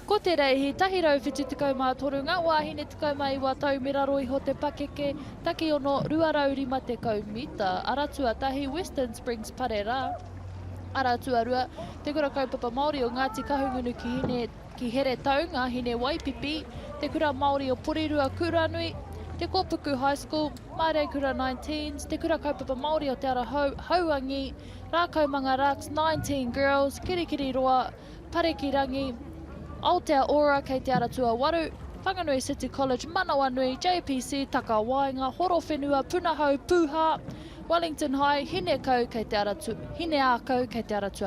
Ko te reihi, tahirau whitu tekau mā toru, ngā wāhine tekau mā iwa tau me raro iho te pakeke, taki ono ruarau rima tekau mita, aratua tahi Western Springs pare rā. Aratua rua, te kura kaupapa Māori o Ngāti Kahungunu ki here taunga, hine Waipipi, te kura Māori o Porirua Kuranui, te Kopuku High School, Māre Kura 19s, te kura kaupapa Māori o te ara Hauangi, Rākaumanga Raks 19 girls, Kirikiri Roa, Parekirangi, Aotearoa kei te Aratua Waru, Whanganui City College, Manawanui, JPC, Takawainga, Horowhenua, Punahau, Puha, Wellington High, Hine Akau kei te Aratua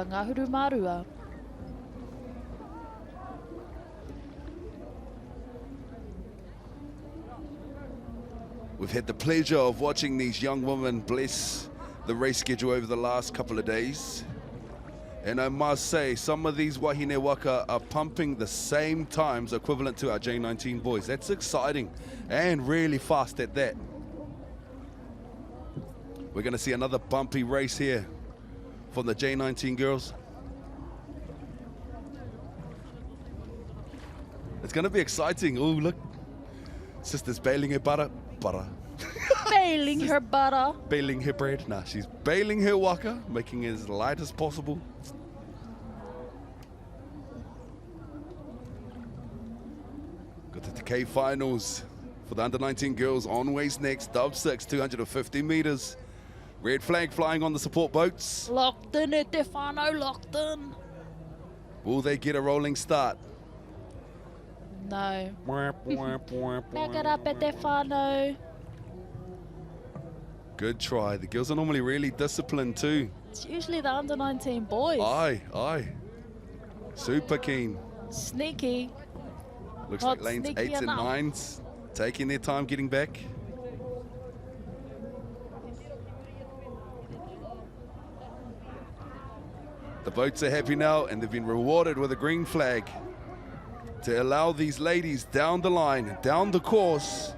Ngāhuru Mārua. We've had the pleasure of watching these young women bless the race schedule over the last couple of days. And I must say, some of these Wahine Waka are pumping the same times equivalent to our J19 boys. That's exciting and really fast at that. We're going to see another bumpy race here from the J19 girls. It's going to be exciting. Oh, look. Sister's bailing her butter. Bailing her butter. Bailing her bread. Nah, she's bailing her waka, making it as light as possible. Got the K finals for the under-19 girls on ways next. Dub 6, 250 meters. Red flag flying on the support boats. Locked in e te whānau, locked in. Will they get a rolling start? No. Back it up at te whānau. Good try. The girls are normally really disciplined too. It's usually the under-19 boys. Aye. Super keen. Sneaky. Looks Not like lanes sneaky 8s and enough. 9s taking their time getting back. The boats are happy now and they've been rewarded with a green flag to allow these ladies down the line, down the course.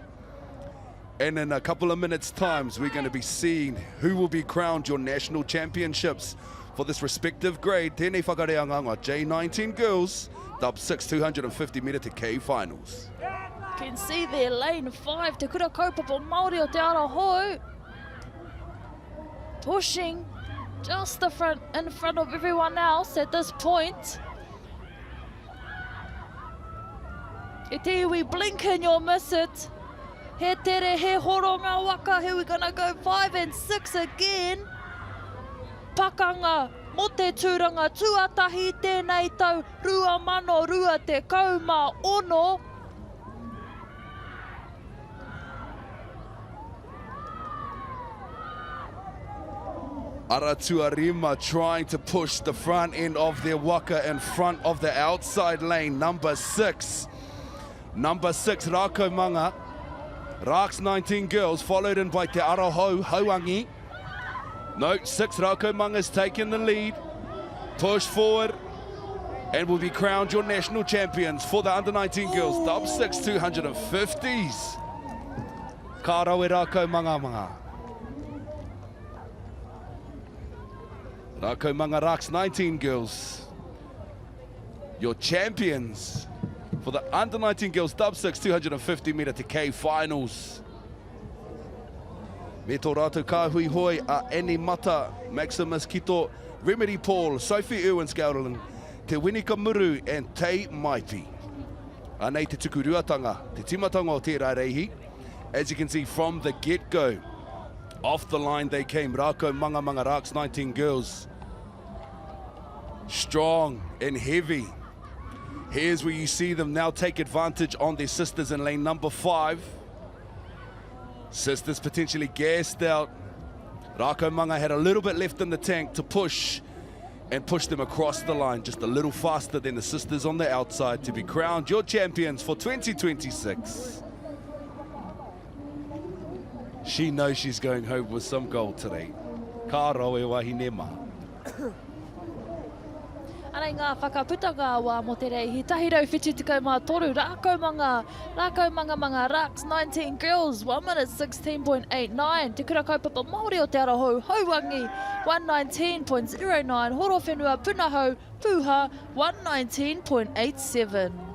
And in a couple of minutes' times, we're going to be seeing who will be crowned your national championships for this respective grade. Tēnei whakareanga J19 girls, Dub 6 250 metre to K finals. Can see there, lane 5, te kura kaupapa Māori o te Arahau. Pushing just in front of everyone else at this point. E te iwi blink and you'll miss it. He tere, he horonga waka, here we're gonna go 5 and 6 again. Pakanga, mo te tūranga, tuatahi tēnei tau, rua mano, rua te kauma ono. Aratua Rima trying to push the front end of their waka in front of the outside lane, number 6. Number 6, Rākaumanga. Raks 19 girls, followed in by Te Arahau, Hauangi. No, 6 Rākaumanga's taking the lead. Push forward and will be crowned your national champions for the under-19 girls. Dub 6 250s. Ka rau e Rākaumanga. Rākaumanga Raks 19 girls, your champions for the under-19 girls Dub 6 250 metre to K finals. Me tō rātou kāhui hoi a Annie Mata, Maximus Kito, Remedy Paul, Sophie Irwin Scaurlin, Te Winika Muru and Te Maipi. Anei te tuku ruatanga, te timatanga o tērā reihi. As you can see from the get-go, off the line they came, Rākaumanga Raks 19 girls. Strong and heavy. Here's where you see them now take advantage on their sisters in lane number 5. Sisters potentially gassed out. Rākaumanga had a little bit left in the tank to push and push them across the line just a little faster than the sisters on the outside to be crowned your champions for 2026. She knows she's going home with some gold today. Ka rau e wahine maha. Anei ngā whakaputanga wā mo te reihi, tahirau whitu tekau mā toru, Rākaumanga Raks 19 girls, 1 minute 16.89, te kura kaupapa Māori o te Arahau, Hauangi, 119.09, Horowhenua, Punahau, Puha, 119.87.